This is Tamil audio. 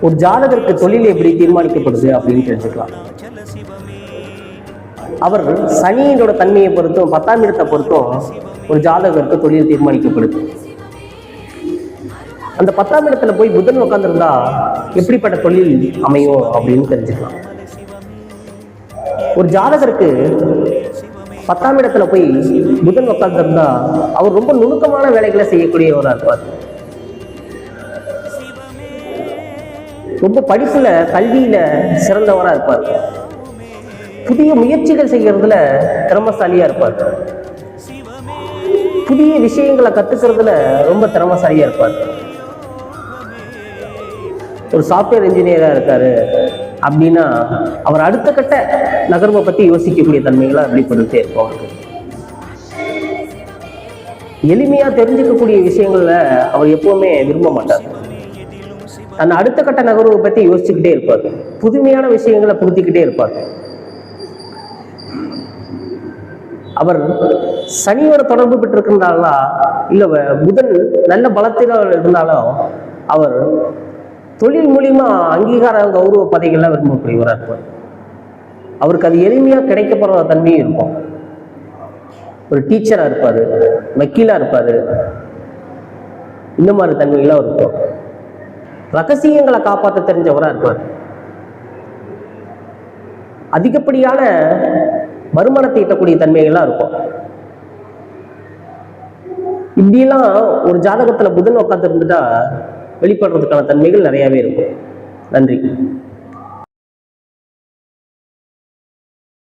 ஒரு ஜாதகருக்கு தொழில் எப்படி தீர்மானிக்கப்படுது அப்படின்னு தெரிஞ்சுக்கலாம். அவர் சனியோட தன்மையை பொறுத்தும் 10ஆம் இடத்தை பொறுத்தும் ஒரு ஜாதகருக்கு தொழில் தீர்மானிக்கப்படுது. அந்த 10ஆம் இடத்துல போய் புதன் உட்கார்ந்துருந்தா எப்படிப்பட்ட தொழில் அமையும் அப்படின்னு தெரிஞ்சுக்கலாம். ஒரு ஜாதகருக்கு 10ஆம் இடத்துல போய் புதன் உட்கார்ந்துருந்தா அவர் ரொம்ப நுணுக்கமான வேலைகளை செய்யக்கூடியவராக இருப்பார். ரொம்ப படிப்புல கல்வியில சிறந்தவராக இருப்பார். புதிய முயற்சிகள் செய்யறதுல திறமசாலியா இருப்பார். புதிய விஷயங்களை கத்துக்கிறதுல ரொம்ப திறமசாலியா இருப்பார். ஒரு சாஃப்ட்வேர் இன்ஜினியரா இருக்காரு அப்படின்னா அவர் அடுத்த கட்ட நகர்வை பத்தி யோசிக்கக்கூடிய தன்மைகளை வெளிப்படுத்தே இருக்கும். அவருக்கு எளிமையா தெரிஞ்சுக்கக்கூடிய விஷயங்கள்ல அவர் எப்பவுமே விரும்ப மாட்டார். தன் அடுத்த கட்ட நகர்வை பத்தி யோசிச்சுக்கிட்டே இருப்பார். புதுமையான விஷயங்களை புகுத்திக்கிட்டே இருப்பார். அவர் சனியோட தொடர்பு பெற்றிருக்கின்றாலா இல்ல புதன் நல்ல பலத்தில் இருந்தாலும் அவர் தொழில் மூலியமா அங்கீகார கௌரவ பதவிகள்லாம் விரும்பக்கூடியவராக இருப்பார். அவருக்கு அது எளிமையா கிடைக்கப்படுற தன்மையும் இருக்கும். ஒரு டீச்சரா இருப்பாரு, வக்கீலா இருப்பாரு, இந்த மாதிரி தன்மைகள்லாம் இருக்கும். ரகசியங்களை காப்பாற்ற தெரிஞ்சவராக இருப்பார். அதிகப்படியான வருமானத்தை ஈட்டக்கூடிய தன்மைகள்லாம் இருக்கும். இப்படியெல்லாம் ஒரு ஜாதகத்துல புதன் உட்கார்ந்து இருந்துட்டா வெளிப்படுறதுக்கான தன்மைகள் நிறையவே இருக்கும். நன்றி.